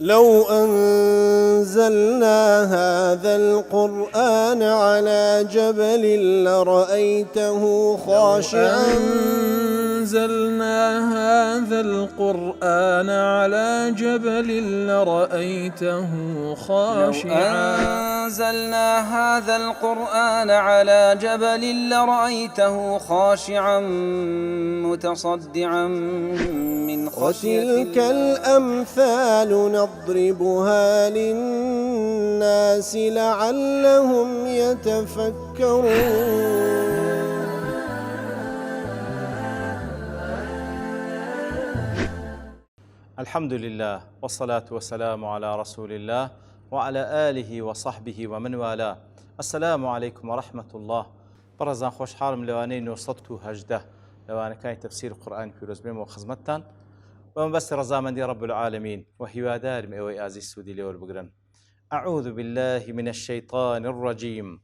لو أنزلنا هذا القرآن على جبل لرأيته خاشعا أنزلنا هذا القرآن على جبل لرأيته خاشعا أنزلنا هذا القرآن على جبل لرأيته خاشعا متصدعا من خشية وتلك الأمثال نضربها للناس لعلهم يتفكرون. الحمد لله والصلاة والسلام على رسول الله وعلى آله وصحبه ومن والاه. السلام عليكم ورحمة الله. برزان خوش حالم لواني نوصدتو هجده لوانا كان تفسير القرآن في رزبين وخزمتان ومن بس رزامن دي رب العالمين وهي دار مئوي آزي السودي ليول بقرن. أعوذ بالله من الشيطان الرجيم.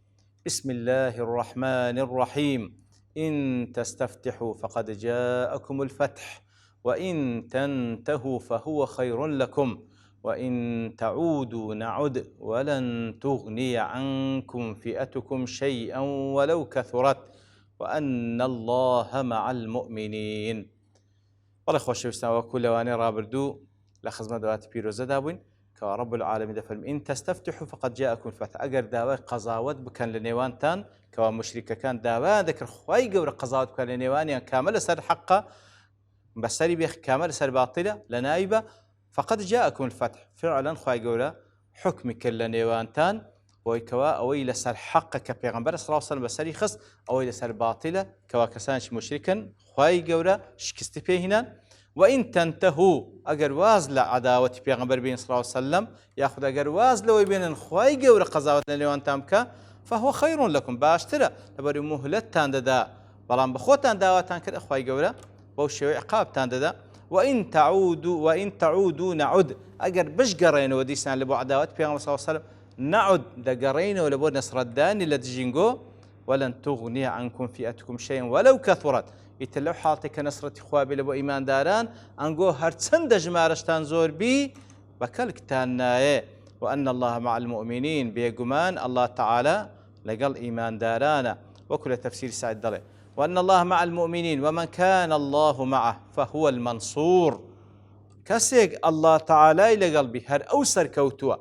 بسم الله الرحمن الرحيم. إن تستفتحوا فقد جاءكم الفتح وإن تنتهوا فهو خير لكم وإن تعودوا نعد ولن تغني عنكم فئتكم شيئا ولو كثرت وأن الله مع المؤمنين. والله خوش وستان وكل واني رابردو لخزمة دوات بيروزة دابوين كرب العالمين دفرم إن تستفتحوا فقد جاءكم الفتح. أجر داوى قضاوت بكان لنيوان تان كوا مشركة كان داوى ذكر خواي قور قضاوت بكان لنيوان يعني كامل سر حقه بسري بيخ كامل سر باطلة لنايبة فقد جاءكم الفتح. فعلا خواي قورا حكم كل نيوانتان ويكوا أويل سر حق كبيغمبر صلى الله عليه وسلم بسري خص أويل سر باطلة كوا كسانش مشركا خواي قورا شكست فيهنا. وإن تنتهوا أجر واز لعداوة بيغمبر بين صلى الله عليه وسلم يأخذ أجر واز لو بين خواي قورا قزاوة نيوانتان كا فهو خير لكم باشترى لبري مهلتان دا بلان بخوتان داواتان كر خواي قورا بوشي عقاب تانددا. وإن تعودوا نعد. أجر بش قرينا وديسنا لبو عداوات بيغمبر صلى الله عليه وسلم نعد دا قرينا ولبو نصر الداني لدجينجو ولن تغني عنكم فئتكم شيئا ولو كثرت. يتلو حالتك نصرة إخوابي لبو إيمان داران أنقو هرتسند جمارشتان زور بي بكالك تانايه. وأن الله مع المؤمنين بيقمان الله تعالى لقل إيمان دارانا وكل تفسير سعيد دلي. وأن الله مع المؤمنين ومن كان الله معه فهو المنصور. كسيق الله تعالى إلى قلبي هر أوسر كوتوا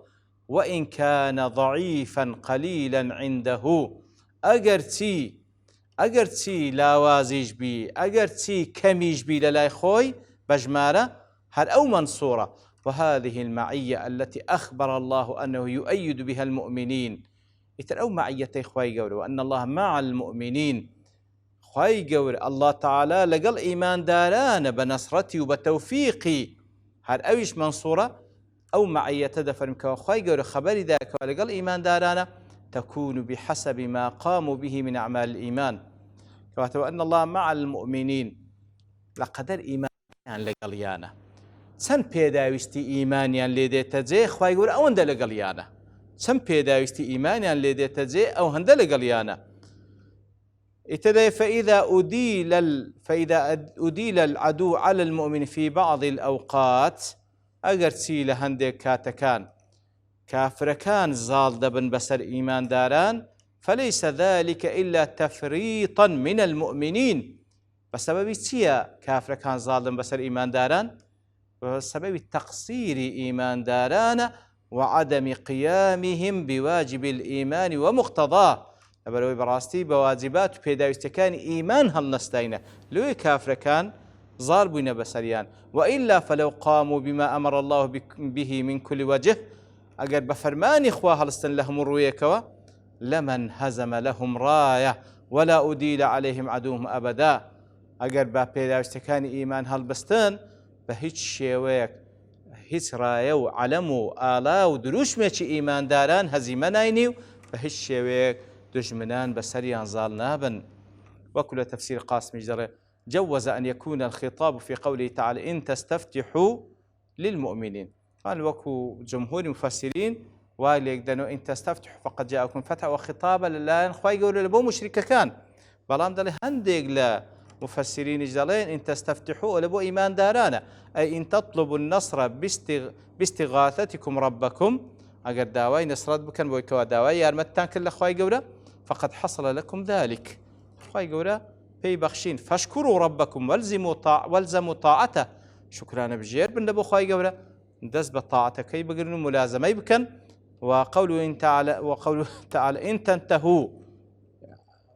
وإن كان ضعيفا قليلا عنده أجرتي لاوازيج بي أجرتي كميج بي للاي خوي بجمارة هر أو منصورة. وهذه المعية التي أخبر الله أنه يؤيد بها المؤمنين يترأو معية إخوائي قولي وأن الله مع المؤمنين خواهي قول الله تعالى لقل إيمان داران بنصرتي وبتوفيقي هر أويش منصورة أو معية تدفر خواهي قول خبري ذاك لقل إيمان داران تكون بحسب ما قاموا به من أعمال الإيمان. كما أن الله مع المؤمنين لقدر إيمان لقل يانا سن بيداوستي إيمانيا لدي تجي خواهي قول أو هند لقل يانا سن بيداوستي إيمانيا لدي تجي أو هند لقل يانا. ابتدى فإذا أديل العدو على المؤمن في بعض الأوقات أجر سيل هندك كاتكان كافر كان زال دبن بسر إيمان داران فليس ذلك إلا تفريطا من المؤمنين. بسبب سيا كافر كان زال دبن بسر إيمان داران بسبب تقصير إيمان داران وعدم قيامهم بواجب الإيمان ومقتضاه. لبروي براستي بواجبات وبيداوستكان إيمان هالنستينه لوي كافر كان زار بوين بسريان وإلا فلو قاموا بما أمر الله به من كل وجه أجر بفرمان إخوة هلستن لهم الرويكوا لمن هزم لهم راية ولا أديل عليهم عدوهم أبدا. أجر بيداوستكان إيمان هالبستان بهيج شيويك هيج راية وعلمو آلا ودروش ميش إيمان داران هزيمة ناينيو بهيج شيويك دجمنان بسريان زال نابن. وكل تفسير قاسم جرى جوز أن يكون الخطاب في قوله تعالى إن تستفتحوا للمؤمنين. قال وكو جمهور المفسرين والي يقدنوا إن تستفتحوا فقد جاءكم فتح وخطابا لله خواهي يقولوا لبو مشركة كان بلام دالي هندق لا مفسرين جدالين إن تستفتحوا لبو إيمان دارانا أي إن تطلبوا النصر باستغاثتكم ربكم أجر داواي نصرت بكن بويكوا داواي يارمتان كل أخواي جورا فقد حصل لكم ذلك أخواي جورا في بخشين فاشكروا ربكم والزموا طاعته شكرانا بجير بن لبو أخواي جورا دز بطاعته كي بقرنوا ملازمة بكن وقوله تعالى إن تنتهوا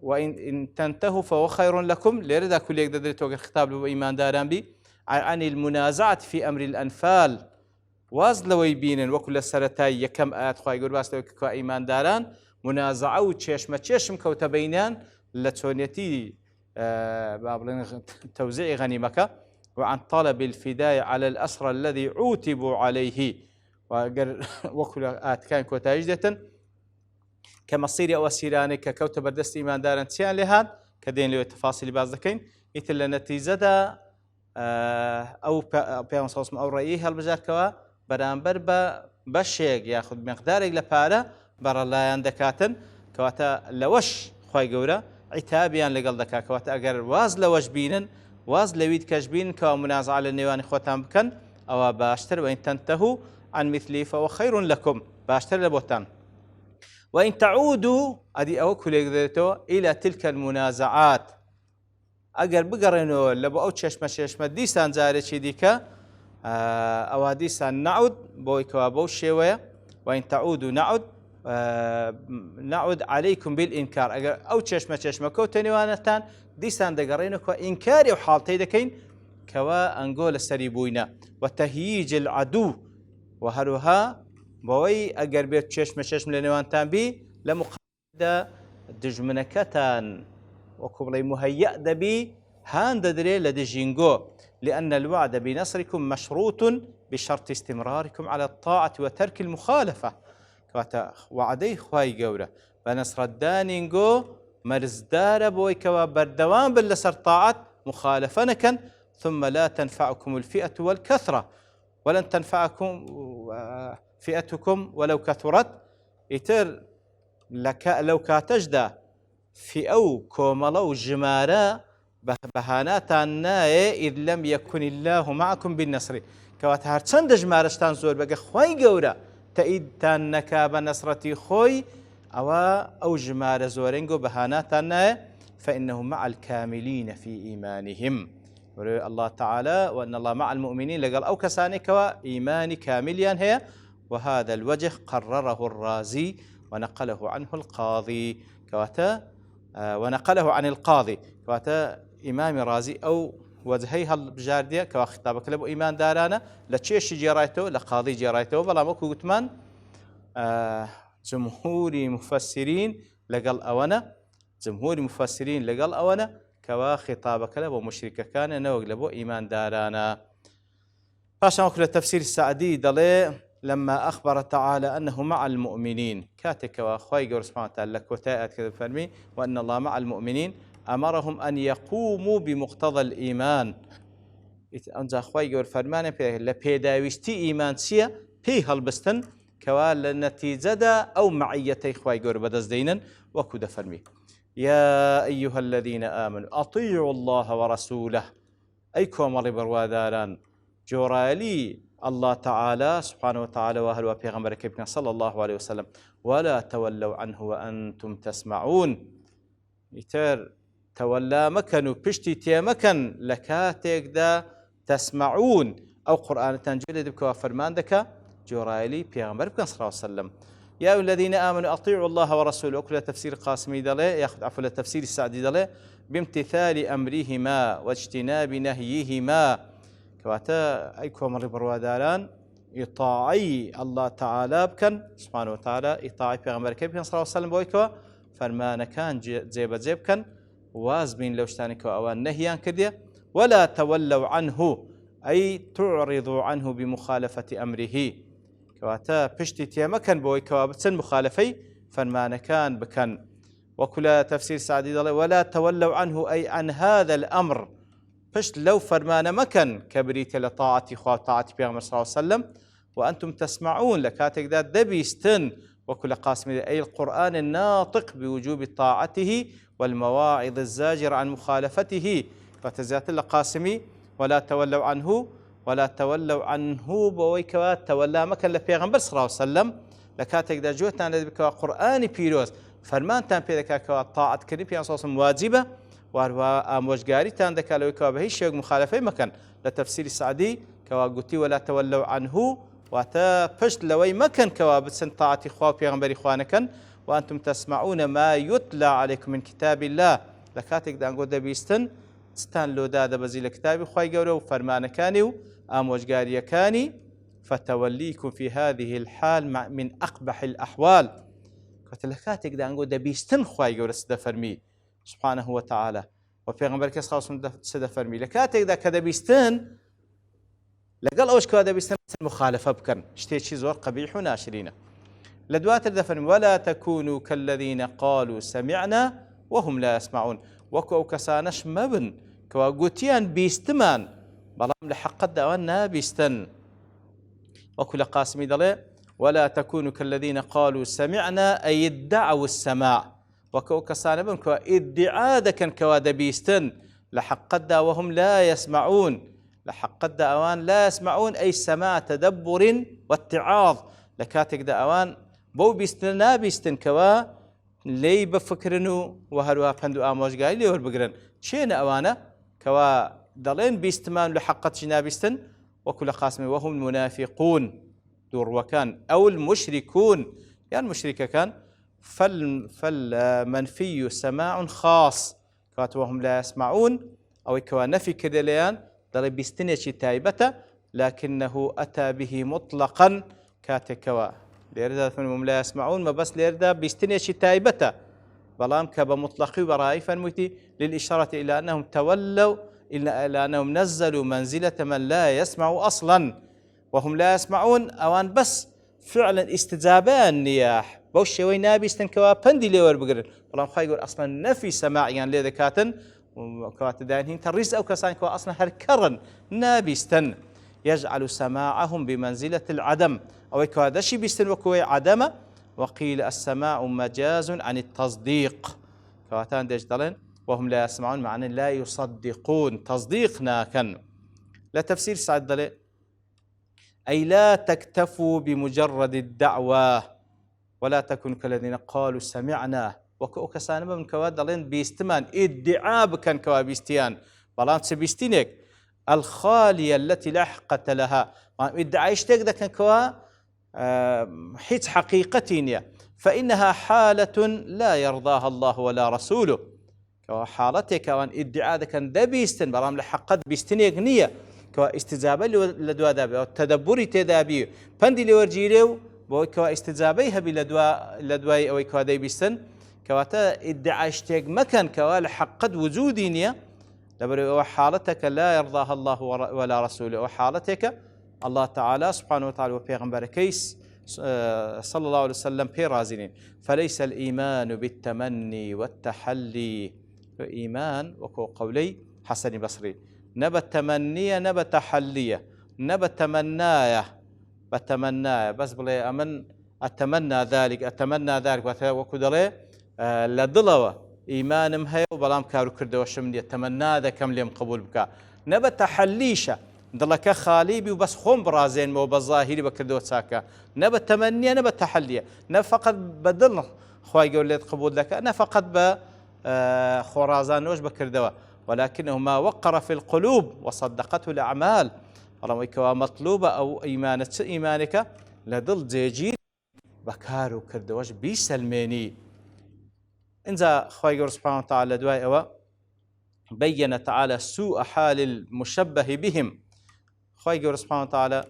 وإن تنتهوا فهو خير لكم ليردا كل يقدر توقع خطاب له إيمان داران بي عن المنازعة في أمر الأنفال واز لو يبين وكل السرتاي يكم آيات خواهي يقول باس لو إيمان داران منازعة وتشيشم كوتبينان لتونيتي توزيع غنيمك وعن طلب الفداء على الأسرى الذي عوتبوا عليه وكل آيات كان كوتاجدة كمصير أو أسيرانك ككوت بردست إيمان دارن تيان لهاد كدين له تفاصيل بعض ذكين يتل نتيجة أو بيان صوص أو رأيه هالبجار كوا برانبر بشيء يأخذ مقدارك لبارة برا الله عندكاتن كواتا لوش خواي جورا عتابيان لقل ذكا كواتا أجر واز لوش بينن واز لويد كجبين كوا منازعة للنيوان خواتهم بكن أو باشتر وإن تنتهوا عن مثلي فهو خير لكم باشتر لبوتان وإن تعودوا أدي أوكل إلى تلك المنازعات أجر بقرنوا لبو أو تشمة ديسان زاري شديكا أو ديسان نعود بويكوا بوشيوية وإن تعودوا نعود عليكم بالإنكار أجر أو تشمة كوتنيوانتان ديسان دقرينكوا إنكاري وحالتي دكين كوا أنقول السريبوينا وتهييج العدو وهروها بوي أجر بيت چشم لنوانتان بي لمقابل دجمنكتان وكبري مهيأ دبي هان ددري لدجينجو لأن الوعد بنصركم مشروط بشرط استمراركم على الطاعة وترك المخالفة كواتا وعدي خواي جورة بنصر الدانينجو مرزدار بوي كوا بردوان باللسر طاعة مخالفنكا ثم لا تنفعكم الفئة والكثرة ولن تنفعكم فئتكم ولو كثرت يتر لك لو كاتجدا في أو كوملو جمارا بهانات الناي إذ لم يكن الله معكم بالنصر كوات هرچند جمارشتان زور بقى خوي جورا تأيد تانك بنصرتي خوي أو جمار زورينجو بهانات الناي فإنهم مع الكاملين في إيمانهم الله تعالى وأن الله مع المؤمنين لقال أو كسانك وإيمان كامليا هي وهذا الوجه قرره الرازي ونقله عنه القاضي كواتا ونقله عن القاضي كواتا إمام رازي أو وجهيها البجاردية كوا خطابك لبو إيمان دارانا لتشيش جرايته لقاضي جرايته بلا مكو قتمان جمهوري مفسرين لقال أونا جمهوري مفسرين لقال أونا كوا خطابك لبو مشركة كان نوغ لبو إيمان دارانا باشا مكو التفسير السعدي دلي لما أخبر تعالى أنه مع المؤمنين كاتك وأخوي قول سبحانه وتعالى لك وتاءت كذا فرمي وأن الله مع المؤمنين أمرهم أن يقوموا بمقتضى الإيمان أنزا أخوي قول فرمان لبيداويستي إيمان سيا بي هالبستن كوا لنتيجة أو معيتي أخوي قول بدز دينا وكذا فرمي يا أيها الذين آمنوا أطيعوا الله ورسوله أيكم ربرواداران جورالي الله تعالى سبحانه وتعالى وأهل وبيغمبر كبنا صلى الله عليه وسلم ولا تولوا عنه وأنتم تسمعون يتر تولى مكن وبشتي تي مكن لكاتك دا تسمعون أو قرآن تنجيل دبك وفرمان دك جورالي بيغمبر كبنا صلى الله عليه وسلم يا أيها الذين آمنوا أطيعوا الله ورسوله أكل تفسير قاسمي دلي ياخذ عفوا التفسير السعدي دلي بامتثال أمرهما واجتناب نهيهما كواتا أيكم مر برواداران إطاعي الله تعالى بكن سبحانه وتعالى إطاعي بيغمبر كبنا صلى الله عليه وسلم بويكوا فرمان كان زيب كان وازبين لوشتانك وأوان نهيان كدية ولا تولوا عنه أي تعرضوا عنه بمخالفة أمره كواتا بشتي تيمكن بويكوا بتسن مخالفي فرمان كان بكن وكل تفسير سعدي ولا تولوا عنه أي عن هذا الأمر فشت لو فرمان مكن كبريت لطاعة خواه طاعة بيغمبر صلى الله عليه وسلم وأنتم تسمعون لكاتك ذات دبيستن وكل قاسم أي القرآن الناطق بوجوب طاعته والمواعظ الزاجر عن مخالفته فتزيات لقاسمي ولا تولوا عنه ولا تولوا عنه بويكوا تولى مكان لبيغمبر صلى الله عليه وسلم لكاتك دا جوتان لدي بكوا قرآن بيروز فرمان تان بيدكا كوا طاعت كريم بيان صوصم واجبة واروا آموشگاري تان دكا لويكوا بهي شيء مخالفة مكان لتفسير السعدي كوا قلتي ولا تولوا عنه واتا پشت لوي مكان كوا بسن طاعتي خوا بيغمبر إخوانكا وأنتم تسمعون ما يتلى عليكم من كتاب الله لكاتك دا نقول دبيستن ستان لو دادا بزيل كتابي خواي قولوا فرمان كاني آموشگاري كاني فتوليكم في هذه الحال من أقبح الأحوال كتلكاتك دا نقول دبيستن خواي قولوا سيدا فرمي سبحانه وتعالى وفي غنبر كيس خاصم سيدا فرمي لكاتك دا كدبيستن لقال أوش كوا دبيستن مخالفة بكن اشتي شي زور قبيح وناشرين لدوات دا فرمي ولا تكونوا كالذين قالوا سمعنا وهم لا يسمعون وكو كسانش مبن كوا قوتيان بيستمان بلام لحق دعوانا بيستن وكل قاسمي دلي ولا تكونوا كالذين قالوا سمعنا أي ادعوا السماع وكو كسان بن كوا ادعاء دكن كوا دبيستن لحق دا وهم لا يسمعون لحق دعوان لا يسمعون أي سماع تدبر واتعاظ لكاتك دعوان بو بيستن بيستن كوا لي بفكرنو وهروا فندو آموش قايل لي وربقرن شين أوانا كوا دلين بيستمان لحقة جنابيستن وكل قاسم وهم المنافقون دور وكان أو المشركون يعني المشركة كان فالمنفي سماع خاص كوات وهم لا يسمعون أو كوا نفي كدليان دلي بيستنيشي تايبته لكنه أتى به مطلقا كاتكوا ليردا ثم لا يسمعون ما بس ليردا بيستنيشي تايبته بلام كبا مطلقي وراي فالمتي للإشارة إلى أنهم تولوا إلى أنهم نزلوا منزلة من لا يسمع أصلا وهم لا يسمعون أوان بس فعلا استجابان نياح بوش شوي نابي استنكوا بندي ليور بقرن بلام خاي يقول أصلا نفي سماع يعني لذا كاتن وكوات دانهين تريز أو كسان كوا أصلا هالكرن نابي استن يجعل سماعهم بمنزلة العدم أو كوادشي بيستن وكوي عدم وقيل السماع مجاز عن التصديق كواتان ديش دلين وهم لا يسمعون معنى لا يصدقون تصديقنا كان لا تفسير سعد دلين أي لا تكتفوا بمجرد الدعوة ولا تكونوا كالذين قالوا سمعنا وكسان من كواد دلين بيستمان ادعاء بكن كوا بيستيان بلان سبيستينك الخالية التي لا حقة لها ادعاء يشتاق دا كان كوا حيث حقيقتين فإنها حالة لا يرضاها الله ولا رسوله كوا حالتك وان ادعاء كان دبيستن برام لحقت بيستنيك نية كوا استجابة لدوا دابي والتدبري تدابي فندي لورجيليو بو كوا استجابيها بلدواي او كوا دبيستن كوا تا ادعاء اشتاق مكان كوا لحقت وجودي نية وحالتك لا يرضاها الله ولا رسوله وحالتك الله تعالى سبحانه وتعالى وبيغمبر كيس صلى الله عليه وسلم بيرازين فليس الإيمان بالتمني والتحلي إيمان وكو قولي حسن بصري نبى التمنية نبى تحلية نبى تمناية بتمناية بس بلي أمن أتمنى ذلك وكدلي لدلوة إيمانم هي وبلام كارو كردو وشمني أتمنى ذا كم ليم قبول بك نبى تحليشة دلك خاليبي وبس خوم برازين مو بالظاهري بكردو ساكا نبى التمنية نبى التحلية نبى فقط بدلنا خواي يقول لي قبول لك أنا فقط بخرازان وش بكردوا ولكنه ما وقر في القلوب وصدقته الأعمال رميك مطلوبة أو إيمانك لدل زيجير بكارو كردوش بيسلميني إنذا خواي سبحانه وتعالى دواء بين تعالى سوء حال المشبه بهم خواي سبحانه وتعالى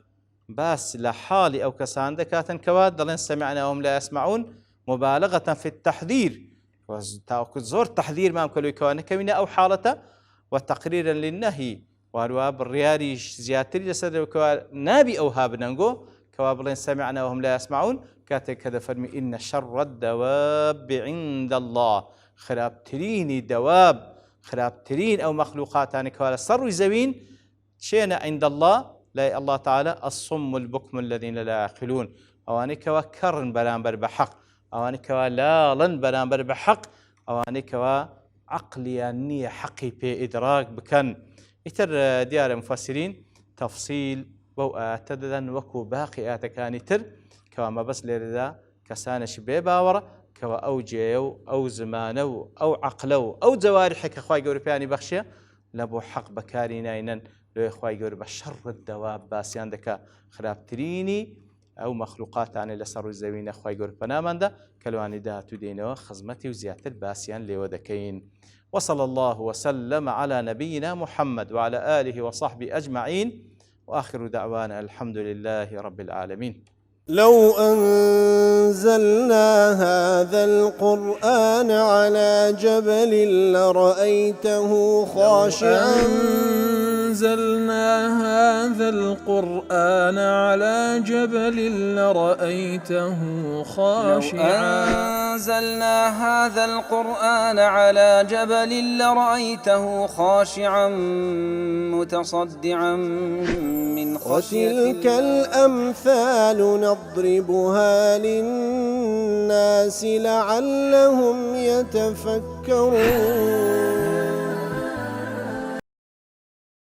بس لحال أو كسان دكاتن كواد دلين سمعنا وهم لا يسمعون مبالغة في التحذير وتأكد زور تحذير ما أمكن يكون كمينة أو حالته وتقريرا للنهي وهرواب الرياري زياتر جسد نابي أو هابنانجو كوابلين سمعنا وهم لا يسمعون كاتك كذا فرمي إن شر الدواب عند الله خرابترين دواب خرابترين أو مخلوقات يعني كوالا صروا زوين شينا عند الله لا الله تعالى الصم البكم الذين لا يعقلون أواني كوا كرن برانبر بحق أواني كوا لالن برانبر بحق أواني كوا عقلیان نییە حەقی پێ ئیدراک بکەن. ئیتر دیارە مفەسرین تەفسیل بەو ئاەتە دەدەن وەکو باقی ئاەتەکانی تر کەوا مەبەست لێرەدا کەسانێکی بێ باوەڕە کەوا ئەو جێە و ئەو زمانە و ئەو عەقلە و ئەو جەواریحە کە خوای گەورە پێیانی بەخشیە لە بۆ حەق بەکاری ناینەن لێ خوای گەورە بە شەڕت دەوا باسییان دەکا خراپترینی ئەو مەخلوقاتانێ لەسەر ڕووی زەوینە خوای گەورە پەناماندا کە لەوانی داهاتوو دێنەوە خزمەتی و زیاتر باسییان لێوە دەکەین. وصلى الله وسلم على نبينا محمد وعلى آله وصحبه أجمعين وآخر دعوانا الحمد لله رب العالمين. لو أنزلنا هذا القرآن على جبل لرأيته خاشعا أنزلنا هذا القرآن على جبل لرأيته خاشعا أنزلنا هذا القرآن على جبل لرأيته خاشعا متصدعا من خشية وتلك الأمثال نضربها للناس لعلهم يتفكرون.